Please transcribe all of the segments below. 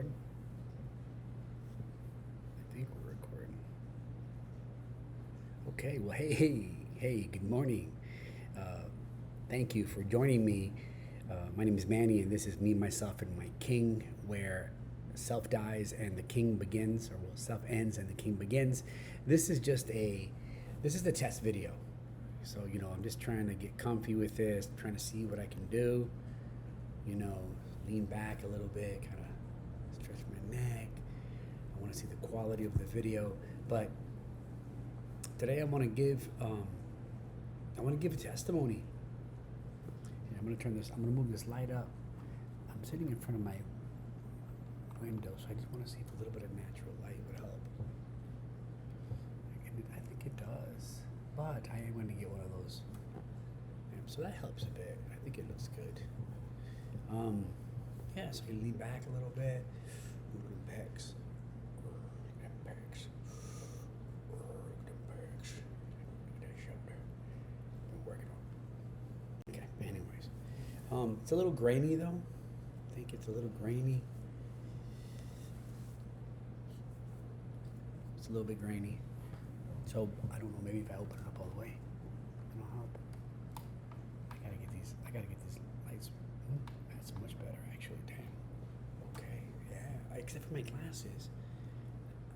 recording? I think we're recording. Okay, well, hey, good morning. Thank you for joining me. My name is Manny, and this is Me, Myself, and My King, where self dies and the king begins, or well, self ends and the king begins. This is the test video. So, I'm just trying to get comfy with this, trying to see what I can do. Lean back a little bit, kind of stretch my neck. I want to see the quality of the video. But today I want to give a testimony. And I'm going to move this light up. I'm sitting in front of my window, so I just want to see if a little bit of natural light would help. And I think it does. But I am going to get one of those. So that helps a bit. I think it looks good. So you lean back a little bit. Look at them pecs. Look at them pecs. Look at them pecs. Look at that shoulder. I'm working on it. Okay, but anyways. It's a little grainy though. I think it's a little grainy. It's a little bit grainy. So I don't know, maybe if I open it up all the way, it'll help. I gotta get these lights. That's much better actually, damn. Okay, yeah, except for my glasses.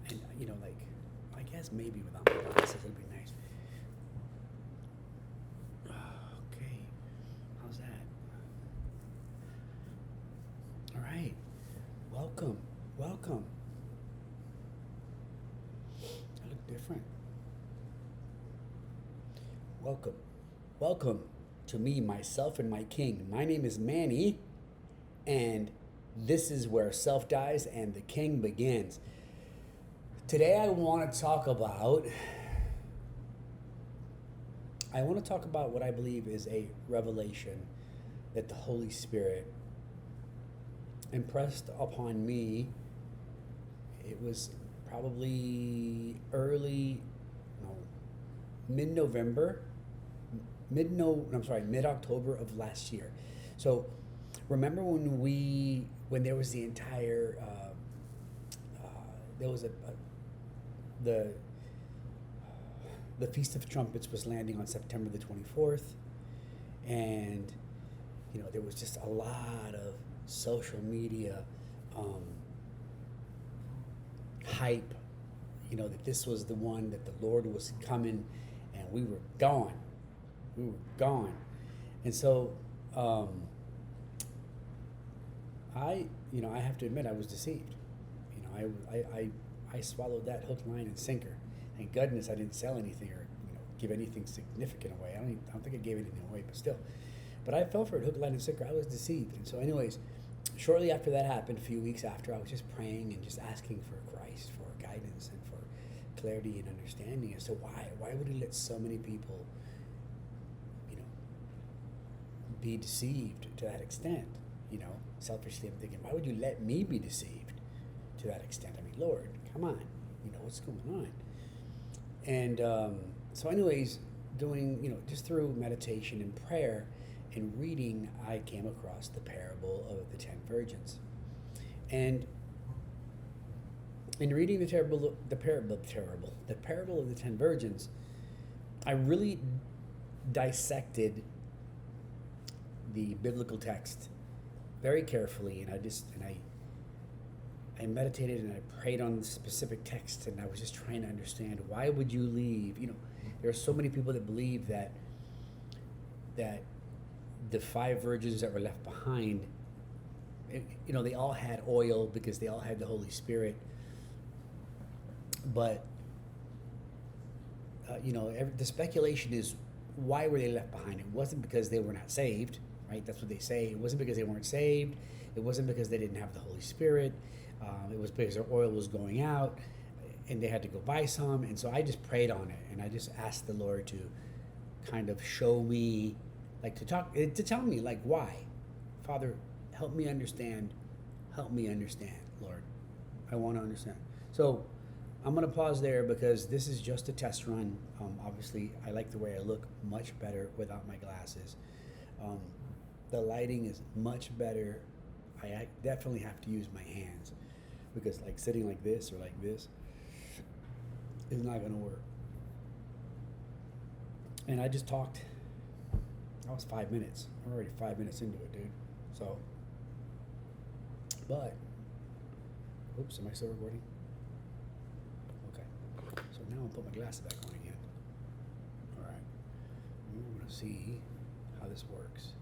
And I guess maybe without my glasses it'd be nice. Okay, how's that? All right, welcome. I look different. Welcome to Me, Myself, and My King. My name is Manny, and this is where self dies and the king begins. Today I want to talk about what I believe is a revelation that the Holy Spirit impressed upon me. It was probably mid-October of last year. So remember when there was the entire the Feast of Trumpets was landing on September the 24th, and there was just a lot of social media hype, that this was the one, that the Lord was coming, and we were gone. And so I have to admit I was deceived. I swallowed that hook, line, and sinker. Thank goodness I didn't sell anything or give anything significant away. I don't think I gave anything away, but still. But I fell for it, hook, line, and sinker. I was deceived. And so anyways, shortly after that happened, a few weeks after, I was just praying and just asking for Christ, for guidance and for clarity and understanding as to why would he let so many people be deceived to that extent. Selfishly I'm thinking, why would you let me be deceived to that extent? I mean, Lord, come on, what's going on? And so anyways, doing, just through meditation and prayer and reading, I came across the parable of the 10 virgins. And in reading the parable of the 10 virgins, I really dissected the biblical text very carefully, and I meditated and I prayed on the specific text, and I was just trying to understand, why would you leave? There are so many people that believe that the 5 virgins that were left behind, they all had oil because they all had the Holy Spirit, but the speculation is, why were they left behind? It wasn't because they were not saved, right? That's what they say. It wasn't because they weren't saved. It wasn't because they didn't have the Holy Spirit. It was because their oil was going out and they had to go buy some. And so I just prayed on it, and I just asked the Lord to kind of show me, to tell me, why. Father, help me understand, Lord. I want to understand. So I'm going to pause there because this is just a test run. Obviously, I like the way I look much better without my glasses. The lighting is much better. I definitely have to use my hands. because like sitting like this or like this is not gonna work. And I just talked. That was 5 minutes. I'm already 5 minutes into it, dude. So, but, oops, am I still recording? Okay. So now I'll put my glasses back on again. All right. We want to see how this works.